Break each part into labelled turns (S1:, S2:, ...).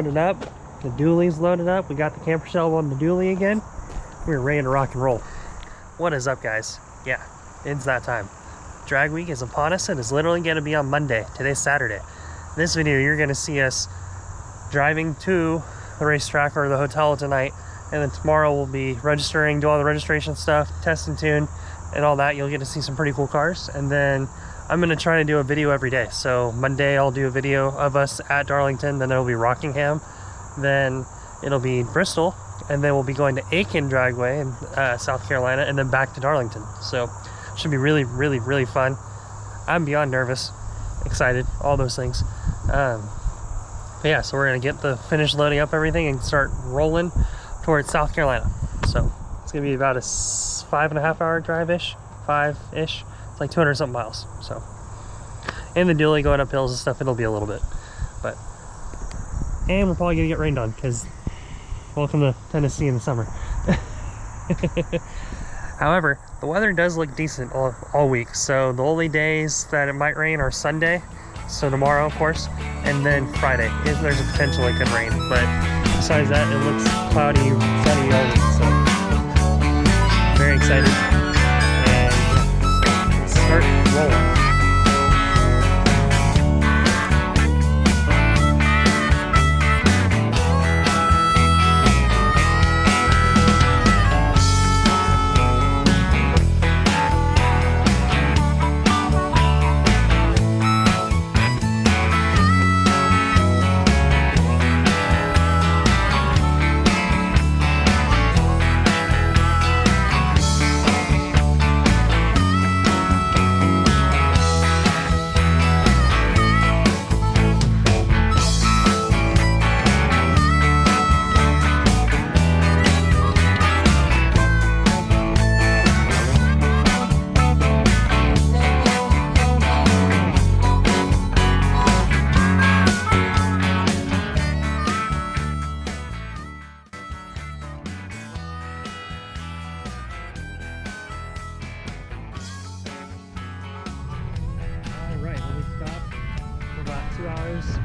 S1: loaded up. The dually's loaded up. We got the camper shell on the dually again. We're ready to rock and roll. What is up, guys? Yeah, it's that time. Drag week is upon us and is literally going to be on Monday. Today's Saturday. In this video, you're going to see us driving to the racetrack or the hotel tonight, and then tomorrow we'll be registering, do all the registration stuff, test and tune, and all that. You'll get to see some pretty cool cars, and then I'm going to try to do a video every day. So Monday I'll do a video of us at Darlington, then it'll be Rockingham, then it'll be Bristol, and then we'll be going to Aiken Dragway in South Carolina, and then back to Darlington. So should be really, really, really fun. I'm beyond nervous, excited, all those things. But yeah, so we're gonna finish loading up everything and start rolling towards South Carolina. So it's gonna be about a 5.5 hour drive-ish, 5-ish. It's like 200 something miles. So, and the dually going up hills and stuff, it'll be a little bit, and we're probably gonna get rained on because welcome to Tennessee in the summer. However, the weather does look decent all week. So the only days that it might rain are Sunday, so tomorrow of course, and then Friday. There's a potential it could rain, but besides that, it looks cloudy, sunny all week. So very excited, and yeah, so let's start rolling.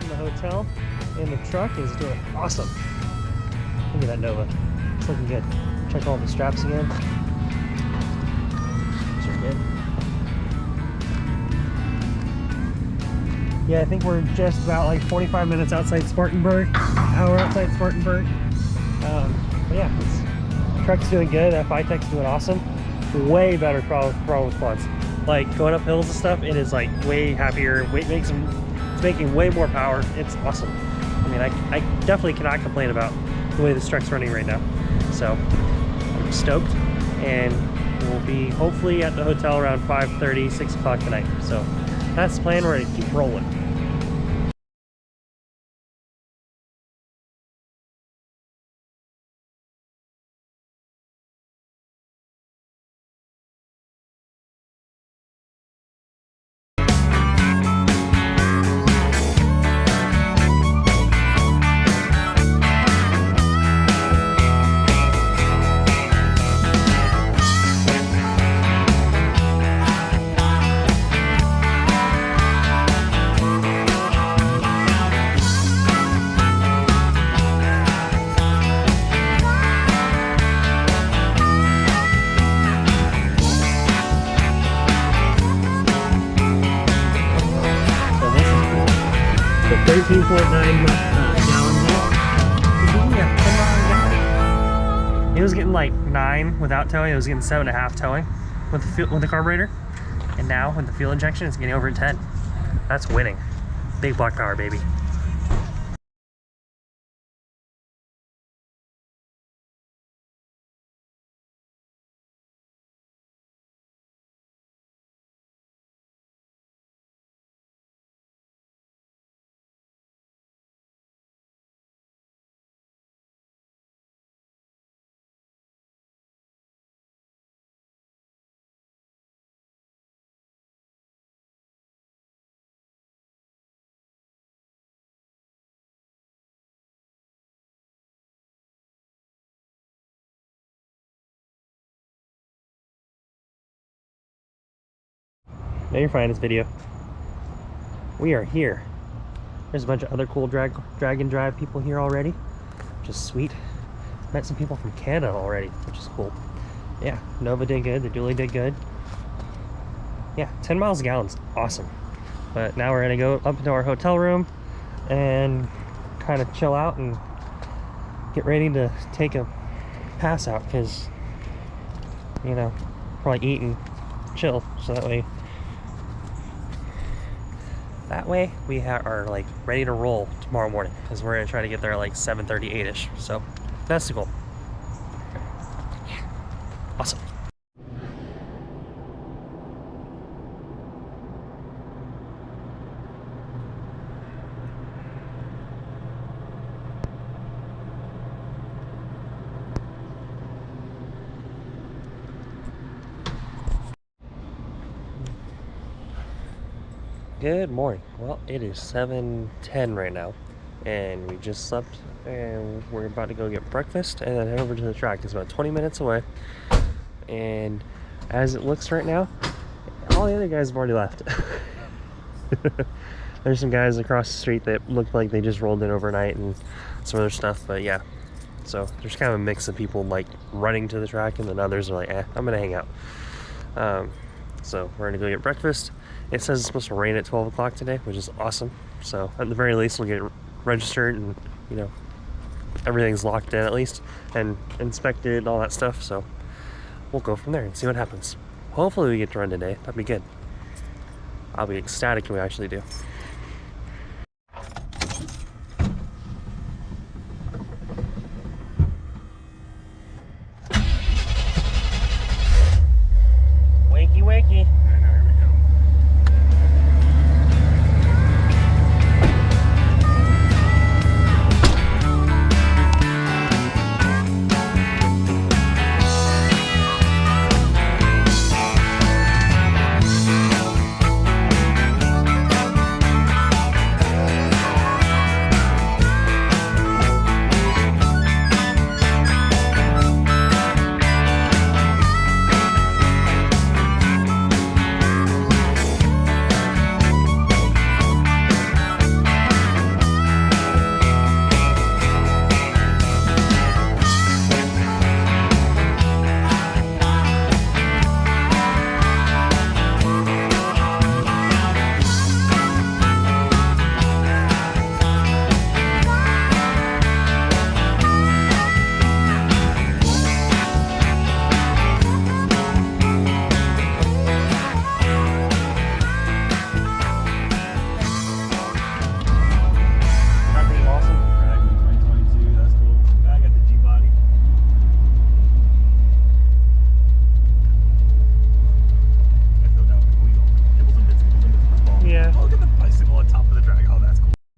S1: In the hotel, and the truck is doing awesome. Look at that Nova, it's looking good. Check all the straps again. These are good. Yeah, I think we're just about like 45 minutes outside Spartanburg, hour outside Spartanburg. But yeah, the truck's doing good. FI Tech's doing awesome. Way better throttle response. Like going up hills and stuff, it is like way happier. It's making way more power. It's awesome. I mean, I definitely cannot complain about the way this truck's running right now. So I'm stoked, and we'll be hopefully at the hotel around 5:30, 6 o'clock tonight. So that's the plan. We're gonna keep rolling. So 13.9 gallons. It was getting like 9 without towing. It was getting 7.5 towing with the carburetor, and now with the fuel injection, it's getting over 10. That's winning. Big block power, baby. No, you're fine, it's video. We are here. There's a bunch of other cool drag and drive people here already, which is sweet. Met some people from Canada already, which is cool. Yeah, Nova did good, the dually did good. Yeah, 10 miles a gallon's awesome. But now we're gonna go up into our hotel room and kind of chill out and get ready to take a pass out, because, you know, probably eat and chill, so that way we are like ready to roll tomorrow morning, because we're gonna try to get there at like 7:30, 8ish. So that's the goal. Awesome. Good morning. Well, it is 7:10 right now, and we just slept, and we're about to go get breakfast and then head over to the track. It's about 20 minutes away, and as it looks right now, all the other guys have already left. There's some guys across the street that look like they just rolled in overnight and some other stuff, but yeah. So there's kind of a mix of people like running to the track, and then others are like, I'm gonna hang out. So we're gonna go get breakfast. It says it's supposed to rain at 12 o'clock today, which is awesome. So at the very least, we'll get registered and, you know, everything's locked in at least, and inspected, all that stuff. So we'll go from there and see what happens. Hopefully we get to run today. That'd be good. I'll be ecstatic if we actually do. Wakey, wakey.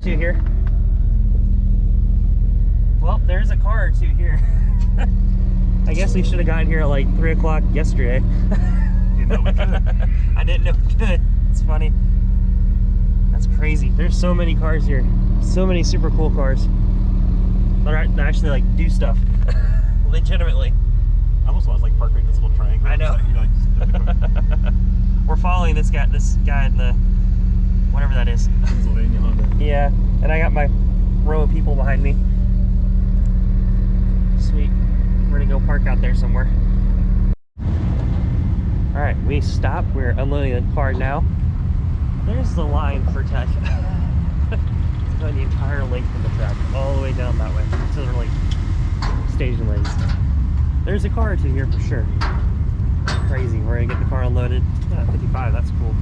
S1: Here. Well, there's a car or two here. I guess we should have gotten here at like 3 o'clock yesterday.
S2: You know we could.
S1: I didn't know we could. It's funny. That's crazy. There's so many cars here. So many super cool cars. That actually like do stuff. Legitimately.
S2: I almost want to like park right in this little triangle.
S1: I know.
S2: So, you know, like,
S1: We're following this guy in the whatever that is.
S2: Pennsylvania Honda.
S1: Yeah, and I got my row of people behind me. Sweet. We're gonna go park out there somewhere. Alright, we stopped. We're unloading the car now. There's the line for tech. It's going the entire length of the track, all the way down that way to the like staging lanes. There's a car or two here for sure. Crazy. We're gonna get the car unloaded. Yeah, 55, that's cool.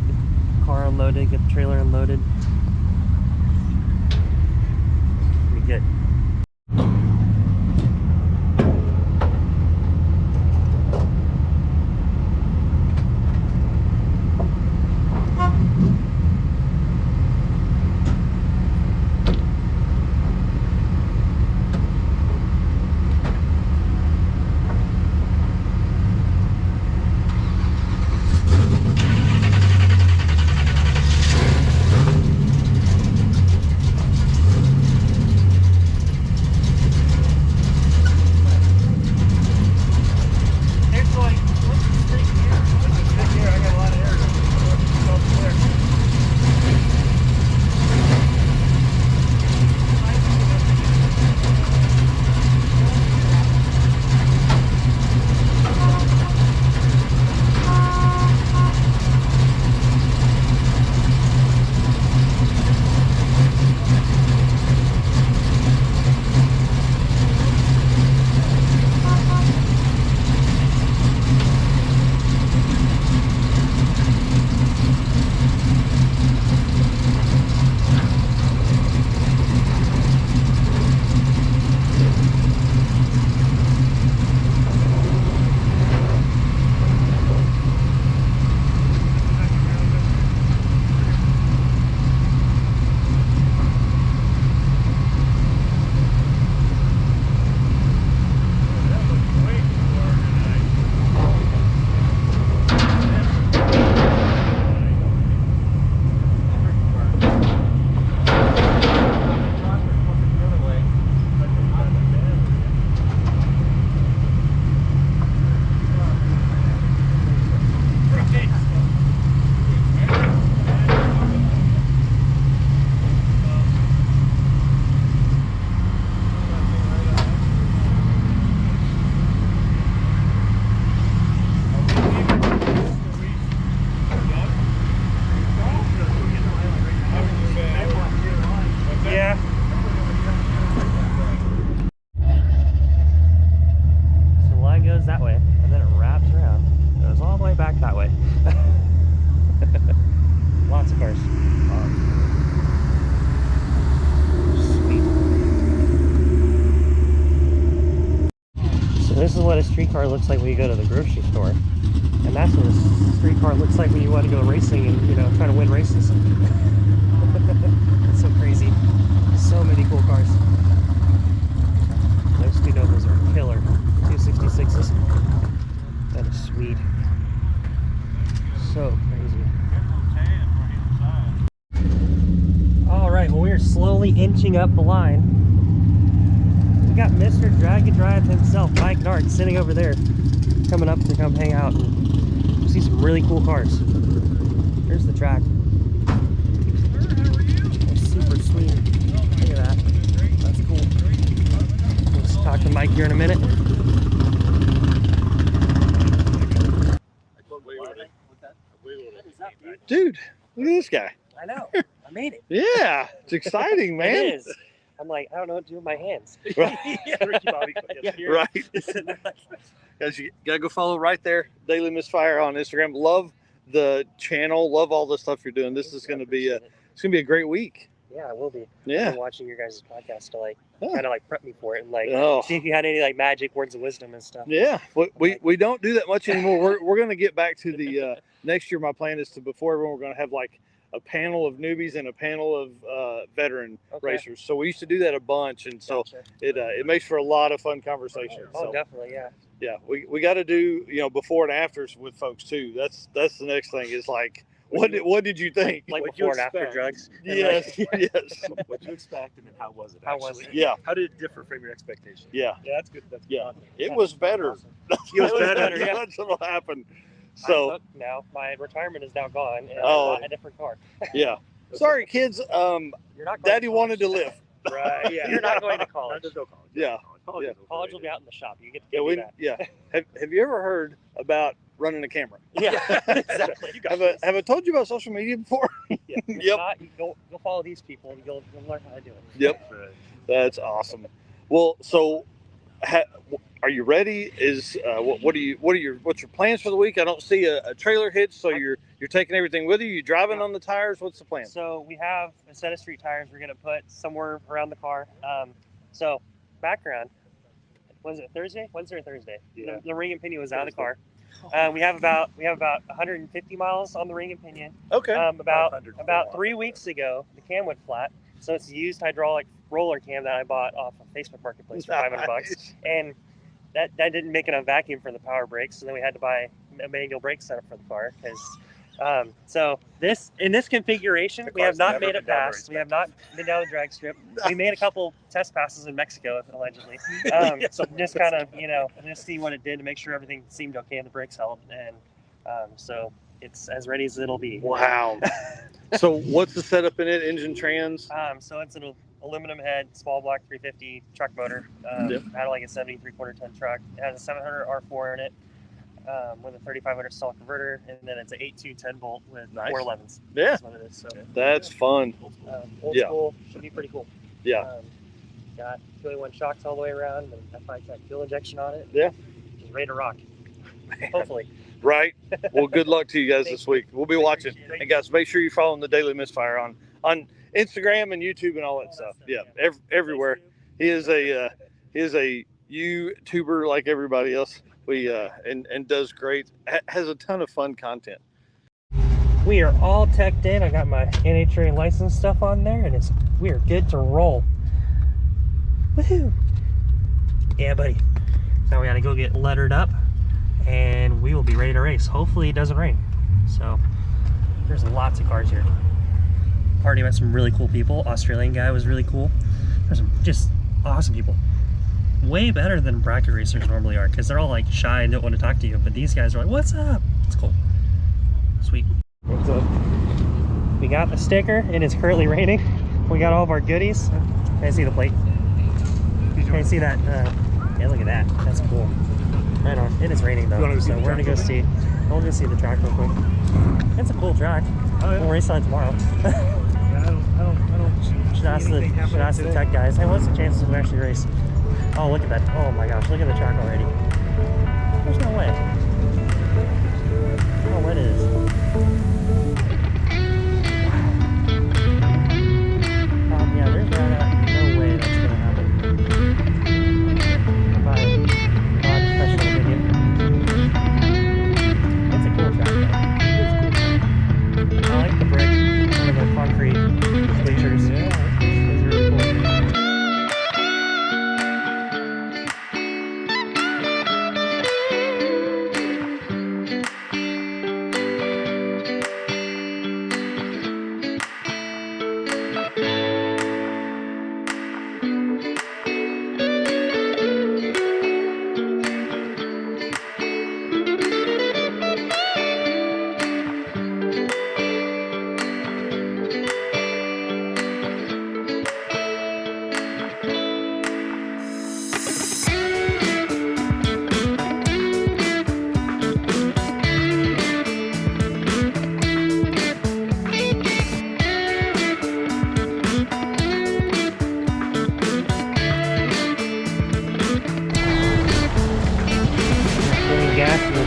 S1: Get the car unloaded, get the trailer unloaded. Pretty good. goes that way, and then it wraps around. Goes all the way back that way. Lots of cars. Sweet. So this is what a streetcar looks like when you go to the grocery store. And that's what a streetcar looks like when you want to go racing and, you know, try to win races. That's so crazy. So many cool cars. Those two Novas are killer. 266s. That is sweet. So crazy. Alright, well, we are slowly inching up the line. We got Mr. Drag and Drive himself, Mike Dart, sitting over there, coming up to come hang out and see some really cool cars. Here's the track. That's super sweet. Look at that. That's cool. Let's talk to Mike here in a minute.
S3: Dude, look at this guy.
S1: I know. I made it.
S3: Yeah, it's exciting, man.
S1: It is. I'm like, I don't know what to do with my hands.
S3: Right.
S2: Ricky Bobby.
S3: Right. Guys, you gotta go follow right there, Daily Misfire on Instagram. Love the channel. Love all the stuff you're doing. This is gonna be a great week.
S1: Yeah, it will be.
S3: Yeah.
S1: I've been watching your guys' podcast to like kind of like prep me for it and like
S3: Oh.
S1: see if you had any like magic words of wisdom and stuff.
S3: Yeah, we don't do that much anymore. We're gonna get back to the next year. My plan is to before everyone we're gonna have like a panel of newbies and a panel of veteran racers. So we used to do that a bunch, and so
S1: Gotcha.
S3: it makes for a lot of fun conversation.
S1: Oh,
S3: So,
S1: definitely, yeah.
S3: yeah, we got to do before and afters with folks too. That's the next thing is like what did you think?
S1: Like
S2: What'd you
S1: before and after
S2: expect?
S1: drugs. And,
S3: Yes,
S1: like,
S3: yes,
S2: What you expect and then how was it?
S1: How was
S2: actually?
S1: it?
S3: yeah,
S2: How did it differ from your expectations?
S3: yeah.
S2: Yeah, that's good. That's good.
S3: Yeah. It was better.
S1: Awesome.
S3: It
S1: was better, yeah.
S3: That's what'll happen.
S1: I'm
S3: So
S1: hooked now my retirement is now gone and
S3: Oh.
S1: I bought a different car.
S3: yeah. Sorry, kids.
S1: You're not going
S3: Daddy
S1: to
S3: wanted to
S1: college.
S3: live.
S2: Right. Yeah.
S1: You're not going to college.
S2: There's no college.
S3: Yeah.
S2: College,
S3: Yeah.
S2: is
S1: College will
S2: overrated.
S1: be out in the shop. You get to
S3: Yeah,
S1: do
S3: we,
S1: that.
S3: yeah. Have you ever heard about running a camera?
S1: Yeah, exactly.
S2: You got
S3: Have
S2: this.
S3: I told you about social media before?
S1: Yeah. If
S3: Yep.
S1: not, you go follow these people and you'll learn how to do it.
S3: Yep.
S2: Right.
S3: That's awesome. Well, so are you ready? Is what's your plans for the week? I don't see a trailer hitch, so you're taking everything with you. You driving on the tires? What's the plan?
S1: So we have a set of street tires we're gonna put somewhere around the car. So background, was it Thursday? Wednesday or Thursday?
S2: Yeah.
S1: The ring and pinion was out of the car. We have about 150 miles on the ring and pinion.
S3: Okay.
S1: About
S2: 500
S1: 3 weeks ago, the cam went flat. So it's a used hydraulic roller cam that I bought off of Facebook Marketplace for $500,
S3: Nice.
S1: and that didn't make enough vacuum for the power brakes. So then we had to buy a manual brake setup for the car because. So in this configuration,
S2: The
S1: we have
S2: car's
S1: not
S2: never
S1: made it
S2: been down the
S1: past. We have not been down the drag strip. We made a couple test passes in Mexico, allegedly. So just kind of, just see what it did to make sure everything seemed okay and the brakes held. And so it's as ready as it'll be.
S3: Wow. So what's the setup in it? Engine trans?
S1: So it's an aluminum head, small block 350 truck motor.
S3: Yep.
S1: Had like a 73 ton truck. It has a 700 R4 in it. With a 3500 stall converter, and then it's an 8.2 10-volt with
S3: Nice.
S1: 411s.
S3: Yeah.
S1: That's what it is. So
S3: That's fun.
S1: old
S3: Yeah.
S1: school, should be pretty cool.
S3: Yeah.
S1: Got 281 shocks all the way around, and F5 Tech fuel injection on it.
S3: Yeah.
S1: Just ready to rock. Hopefully.
S3: Right. Well, good luck to you guys this week. We'll be watching.
S1: Appreciate it.
S3: And guys, make sure you're following the Daily Misfire on Instagram and YouTube and all that stuff. Yeah, everywhere. He is a YouTuber like everybody else. And does great. Has a ton of fun content.
S1: We are all teched in. I got my NHRA license stuff on there, and we are good to roll. Woohoo! Yeah, buddy. Now we gotta go get lettered up, and we will be ready to race. Hopefully it doesn't rain. So there's lots of cars here. Already met some really cool people. Australian guy was really cool. There's some just awesome people. Way better than bracket racers normally are, because they're all like shy and don't want to talk to you. But these guys are like, "What's up?" It's cool. Sweet.
S3: What's up?
S1: We got the sticker. It is currently raining. We got all of our goodies. Can I see the plate? Can I see that? Yeah, look at that. That's cool. Right on. It is raining though, so we're gonna go see. We'll go see the track real quick. It's a cool track.
S2: Oh, yeah.
S1: We'll race on it tomorrow.
S2: I don't
S1: Should ask the tech guys. Hey, what's the chances we actually race? Oh, look at that. Oh my gosh, look at the track already.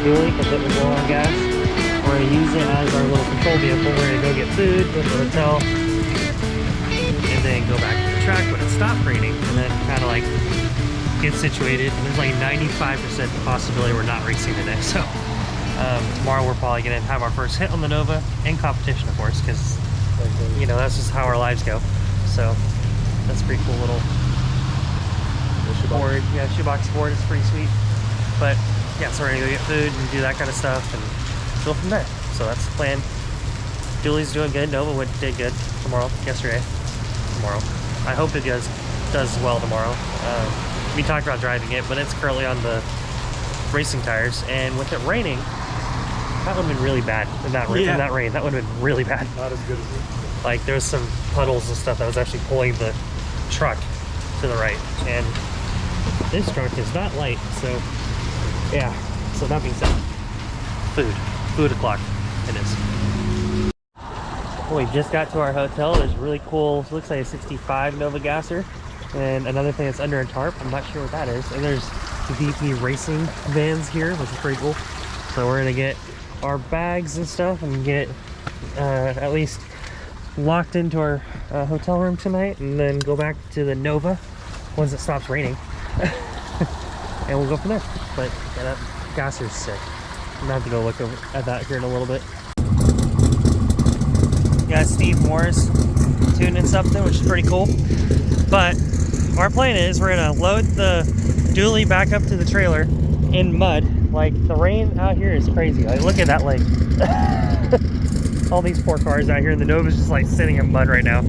S1: dually because it was low on gas. We're going to use it as our little control vehicle. We're going to go get food, go to the hotel, and then go back to the track when it stopped raining, and then kind of like get situated. There's like 95% possibility we're not racing today, so tomorrow we're probably going to have our first hit on the Nova in competition, of course, because you know that's just how our lives go. So that's a pretty cool little board. Yeah, shoebox board is pretty sweet. But yeah, so we're gonna go get food and do that kind of stuff and go from there. So that's the plan. Dually's doing good. Nova did good yesterday. Tomorrow. I hope it does well tomorrow. We talked about driving it, but it's currently on the racing tires, and with it raining, that would have been really bad in that rain. That would have been really bad.
S2: Not as good as it.
S1: Like there was some puddles and stuff that was actually pulling the truck to the right, and this truck is not light, so yeah. So that being said, food o'clock it is. Well, we just got to our hotel. There's really cool, looks like a 65 Nova gasser, and another thing that's under a tarp, I'm not sure what that is, and there's VP racing vans here, which is pretty cool. So we're gonna get our bags and stuff and get at least locked into our hotel room tonight, and then go back to the Nova once it stops raining. And we'll go from there. But yeah, that gasser's sick. I'm gonna have to go look at that here in a little bit. Yeah, Steve Moore's tuning something, which is pretty cool. But our plan is we're gonna load the dually back up to the trailer in mud. Like the rain out here is crazy. Like look at that lake. All these poor cars out here, and the Nova's just like sitting in mud right now.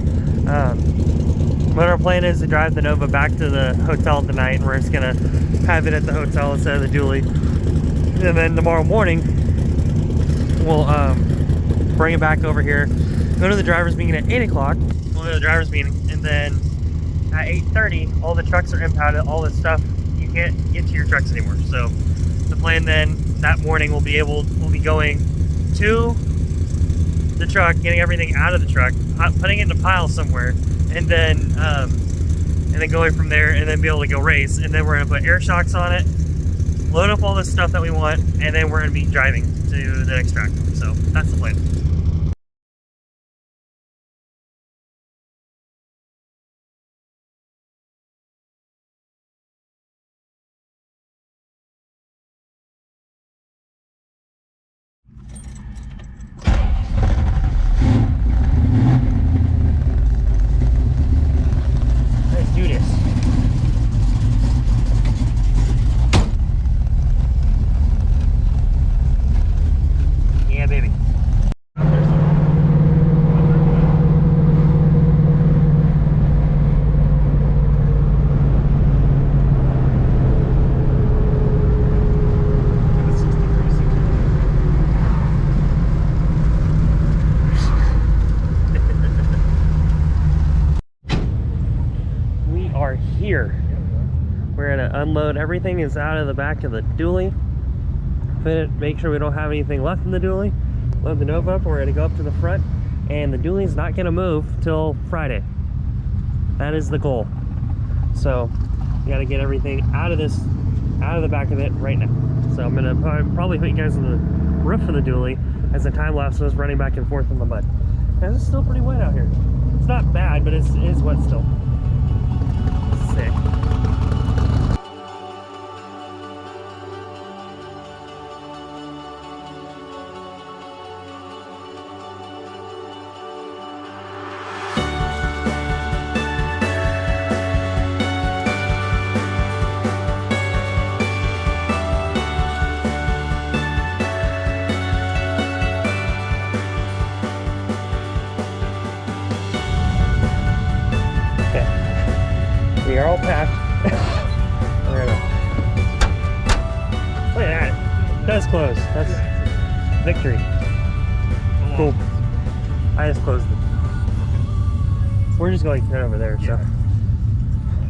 S1: But our plan is to drive the Nova back to the hotel tonight, and we're just gonna have it at the hotel instead of the dually. And then tomorrow morning, we'll bring it back over here, go to the driver's meeting at 8 o'clock. We'll go to the driver's meeting, and then at 8:30, all the trucks are impounded, all this stuff, you can't get to your trucks anymore. So the plan then, that morning, we'll be going to the truck, getting everything out of the truck, putting it in a pile somewhere, and then going from there, and then be able to go race. And then we're gonna put air shocks on it, load up all this stuff that we want, and then we're gonna be driving to the next track. So that's the plan. Let's do this. Yeah, baby. We are here. We're gonna unload everything is out of the back of the dually. Make sure we don't have anything left in the dually. Load the Nova up, and we're gonna go up to the front, and the dually is not gonna move till Friday. That is the goal. So we gotta get everything out of the back of it right now. So I'm gonna probably put you guys on the roof of the dually as the time lapse was running back and forth in the mud. And it's still pretty wet out here. It's not bad, but it is wet still. Sick. We are all packed. We're gonna... Look at that. It does close. That's victory. Cool. I just closed it. We're just going right over there, so.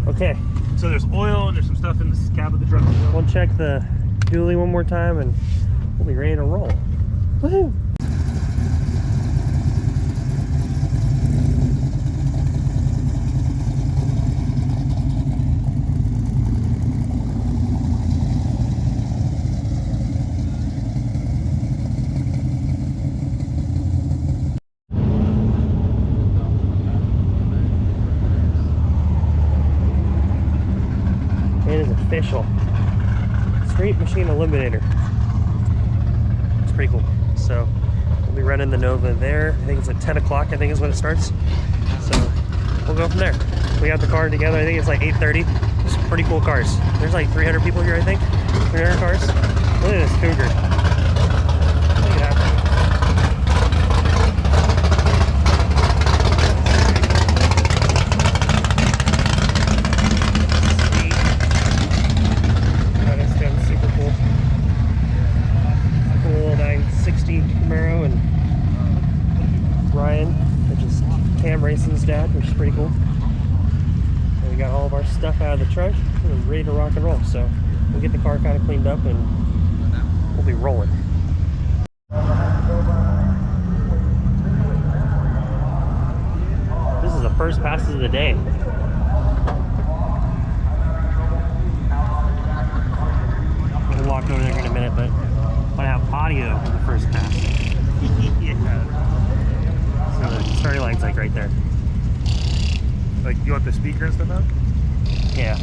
S1: Okay.
S2: So there's oil and there's some stuff in the cab of the truck.
S1: We'll check the dually one more time and we'll be ready to roll. Woohoo! official. Street Machine Eliminator. It's pretty cool. So we'll be running the Nova there. I think it's at 10 o'clock, I think is when it starts. So we'll go from there. We got the car together, I think it's like 8:30. It's pretty cool cars. There's like 300 people here, I think. 300 cars. Look at this Cougar. Look at that. Super cool. Cool 960 Camaro and Ryan, which is Cam Racing's dad, which is pretty cool. And we got all of our stuff out of the trunk and ready to rock and roll. So we'll get the car kind of cleaned up and we'll be rolling. This is the first passes of the day. We'll walk over there in a minute, but I have audio for the first pass. Yeah. So the starting line's like right there.
S2: Like, you want the speaker and stuff out?
S1: Yeah.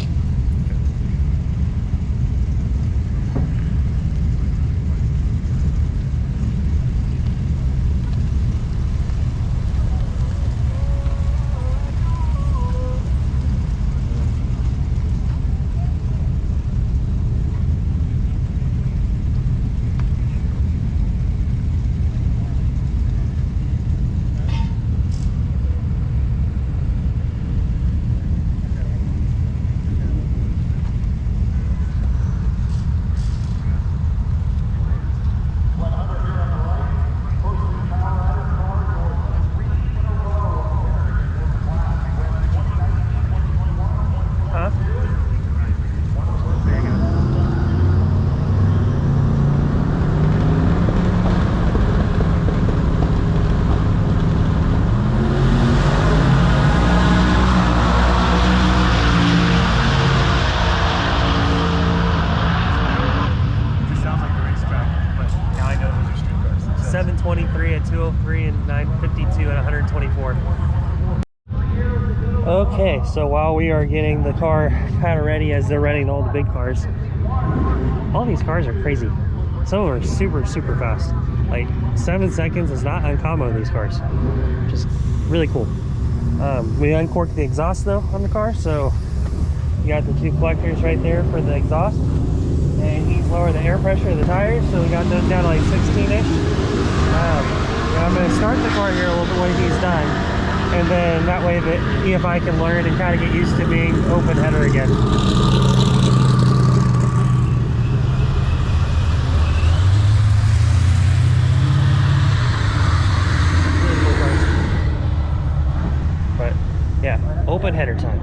S1: At 203 and 952 at 124. Okay, so while we are getting the car kind of ready as they're running all the big cars, all these cars are crazy. Some of them are super, super fast. Like 7 seconds is not uncommon on these cars. Just really cool. We uncorked the exhaust though on the car, so you got the 2 collectors right there for the exhaust. And he's lowered the air pressure of the tires, so we got those down to like 16-ish. I'm going to start the car here a little bit when he's done, and then that way the EFI can learn and kind of get used to being open header again. But yeah, open header time.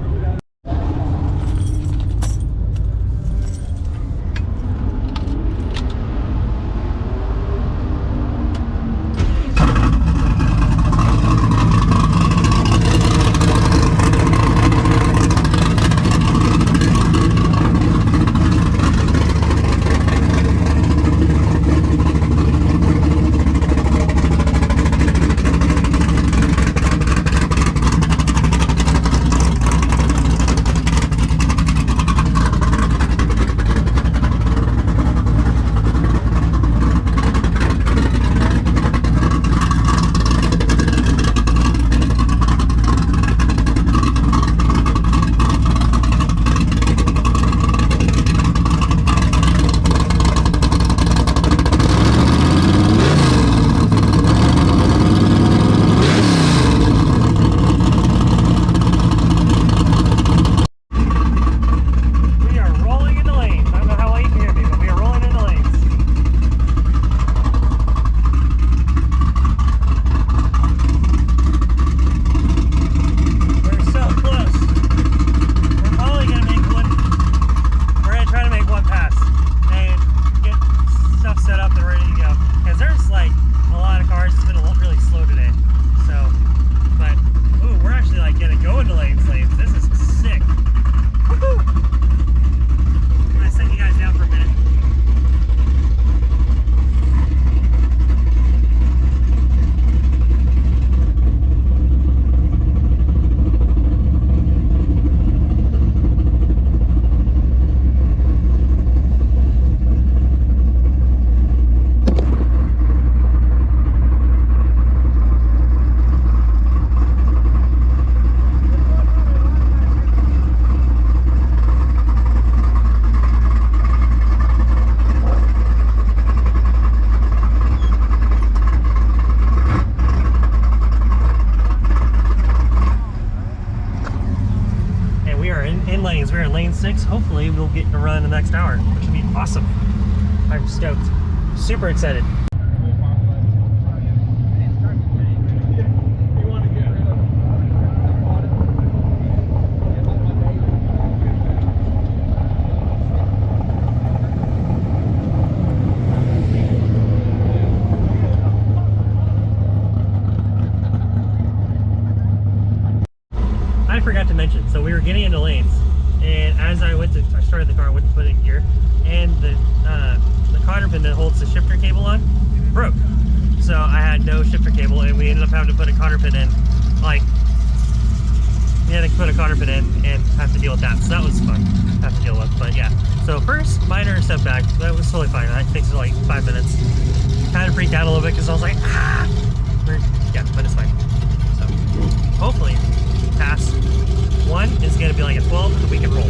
S1: we'll get to run in the next hour, which will be awesome. I'm stoked. Super excited. I forgot to mention, so we were getting into lanes, and as I started the car, went to put it in gear, and the cotter pin that holds the shifter cable on broke. So I had no shifter cable, and we ended up having to put a cotter pin in. Like, we had to put a cotter pin in and have to deal with that. So that was fun, have to deal with. But yeah, so first minor setback, that was totally fine. I fixed it in like 5 minutes. Kind of freaked out a little bit because I was like, ah! Yeah, but it's fine. So hopefully, pass 1 is going to be like a 12 and we can roll.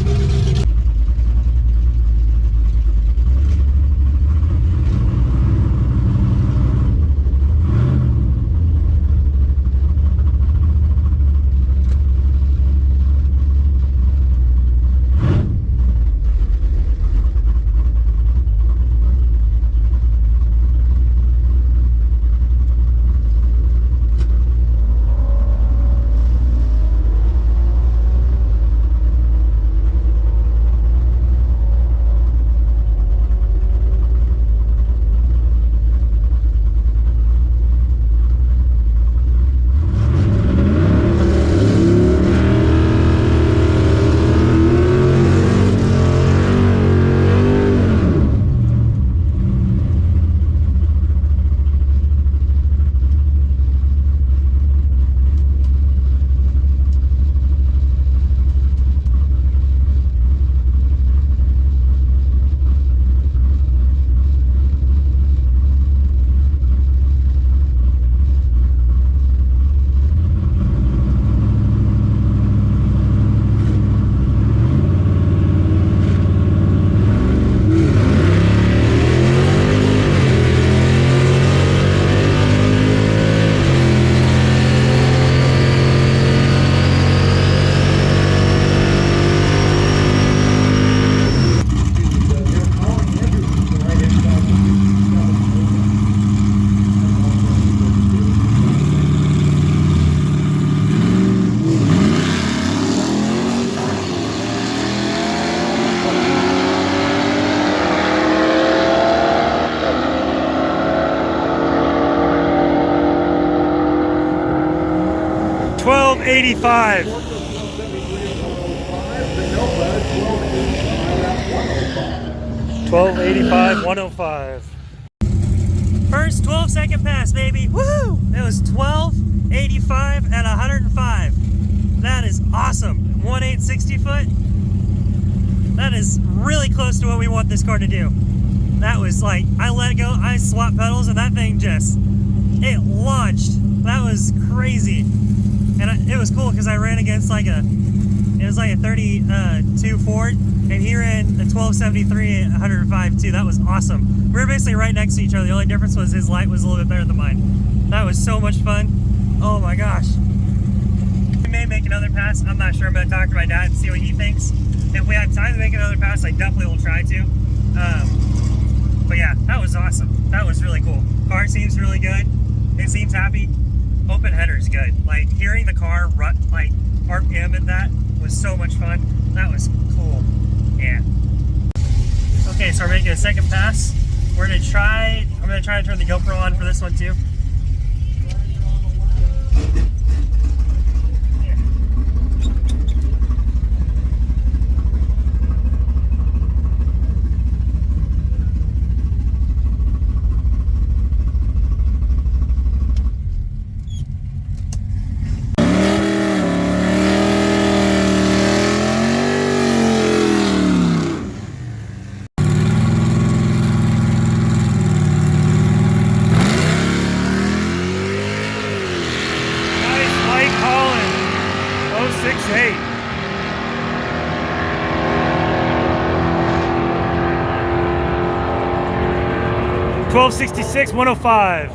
S1: $12.85. $12.85, 105. First 12-second pass, baby. Woo! It was 12.85 at 105. That is awesome. 1.860 foot. That is really close to what we want this car to do. That was like, I let it go, I swapped pedals, and that thing just, it launched. That was crazy. And it was cool because I ran against like a 32 Ford, and he ran a 1273 at 105 too. That was awesome. We were basically right next to each other. The only difference was his light was a little bit better than mine. That was so much fun. Oh my gosh. We may make another pass. I'm not sure. I'm going to talk to my dad and see what he thinks. If we have time to make another pass, I definitely will try to. But yeah, that was awesome. That was really cool. Car seems really good. It seems happy. Open header's good. Like hearing the car like RPM at that was so much fun. That was cool. Yeah. Okay, so we're making a second pass. I'm gonna try to turn the GoPro on for this one too. $12.66, 105.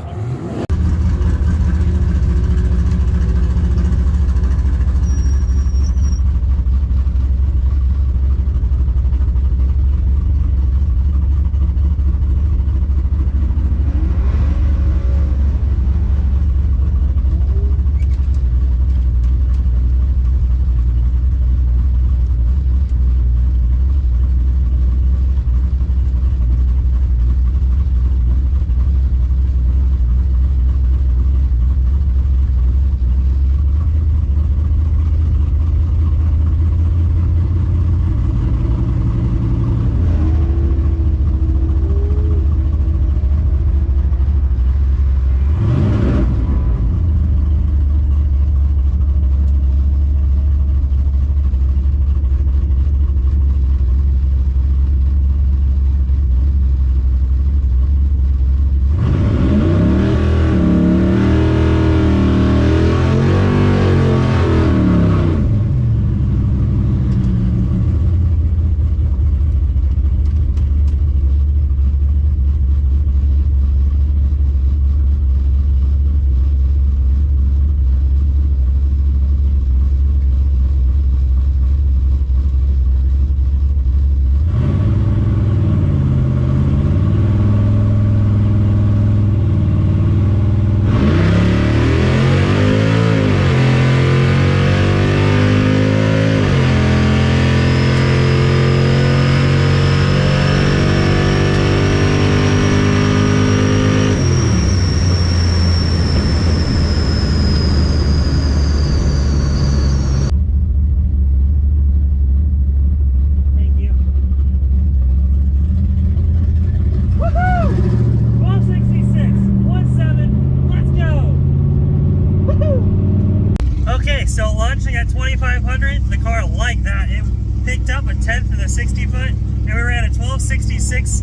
S1: 10th of the 60 foot, and we ran a 1266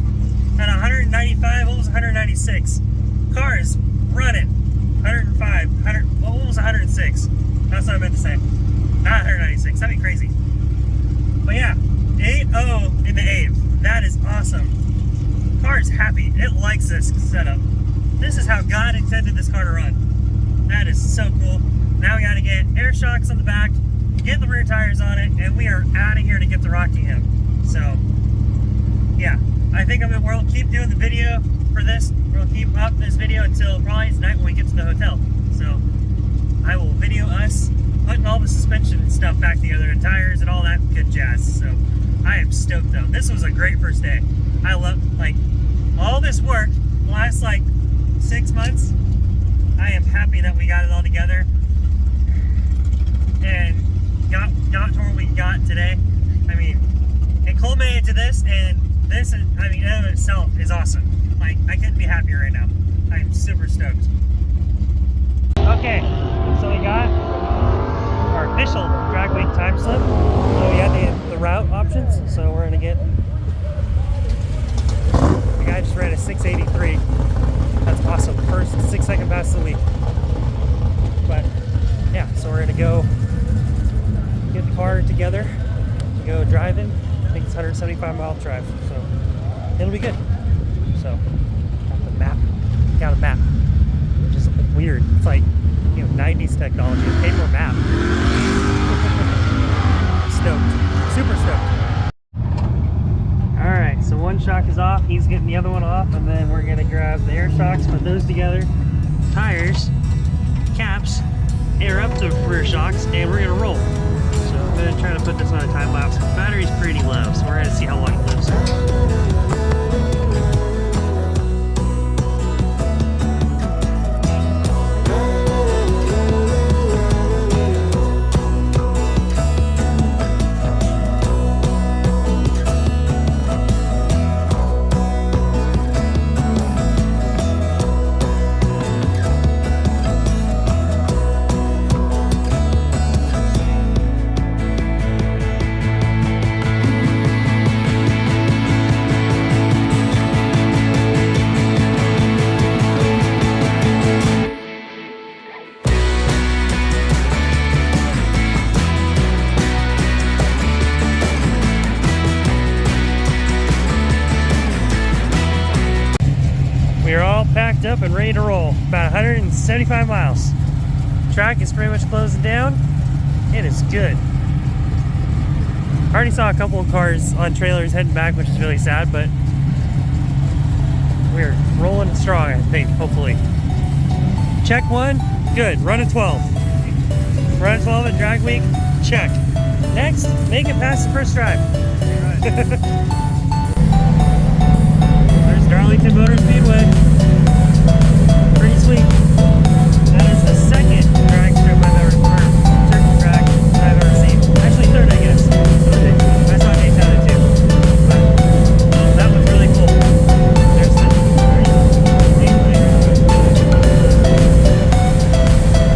S1: at 195, almost 196. Car is running 105, almost 106. That's what I meant to say. Not 196, that'd be crazy. But yeah, 8.0 in the 8th. That is awesome. Car is happy. It likes this setup. This is how God intended this car to run. That is so cool. Now we gotta get air shocks on the back, get the rear tires on it, and we are out of here to get to Rockingham. So, yeah, I think we'll keep doing the video for this. We'll keep up this video until probably tonight when we get to the hotel. So, I will video us putting all the suspension and stuff back together, and tires and all that good jazz. So, I am stoked though. This was a great first day. I love, like, all this work lasts like 6 months. I am happy that we got it all together and got to where we got today. I mean, it culminated to this, and this, I mean, in and of itself is awesome. Like, I couldn't be happier right now. I'm super stoked. Okay, so we got our official drag week time slip. So we got the route options, so we're gonna get, the guy just ran a 683. That's awesome. First 6-second pass of the week. But yeah, so we're gonna go get the car together, go driving. I think it's 175-mile drive, so it'll be good. So got the map, got a map, which is weird. It's like, you know, 90s technology, a paper map. Stoked, super stoked. All right, so one shock is off. He's getting the other one off, and then we're gonna grab the air shocks, put those together, tires, caps, air up to rear shocks, and we're gonna roll. So I'm gonna try to put this on a time lapse. The battery's pretty low, so we're gonna see how long it lives. We're all packed up and ready to roll. About 175 miles. Track is pretty much closing down. It is good. I already saw a couple of cars on trailers heading back, which is really sad, but we're rolling strong, I think, hopefully. Check 1, good. Run a 12. Run a 12 at drag week, check. Next, make it past the first drive. There's Darlington Motor Speedway. Pretty sweet. That is the second drag strip I've ever, or circle track I've ever seen. Actually, third, I guess. I saw Daytona too. But that was really cool. There's the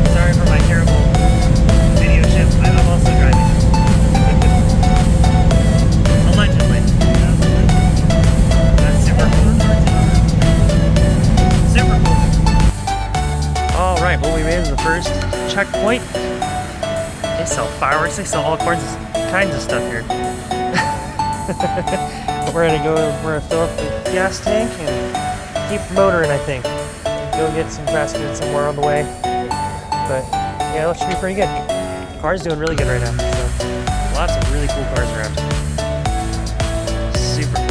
S1: sorry for my terrible video ship. I'm also driving. Allegedly. That's super cool. Super cool. Alright, well, we made it to the first checkpoint. They sell fireworks, they sell all kinds of stuff here. We're gonna fill up the gas tank and keep motoring, I think. Go get some fast food somewhere on the way. But yeah, that should be pretty good. The car's doing really good right now. So lots of really cool cars around. Super cool.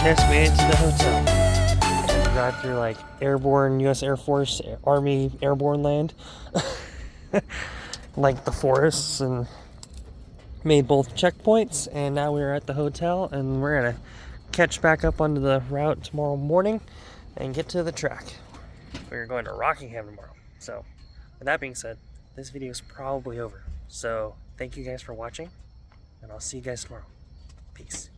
S1: Just made it to the hotel. And drive through like airborne U.S. Air Force, Army airborne land. Like the forests, and made both checkpoints, and now we're at the hotel and we're gonna catch back up onto the route tomorrow morning and get to the track. We're going to Rockingham tomorrow. So with that being said, this video is probably over. So thank you guys for watching, and I'll see you guys tomorrow. Peace.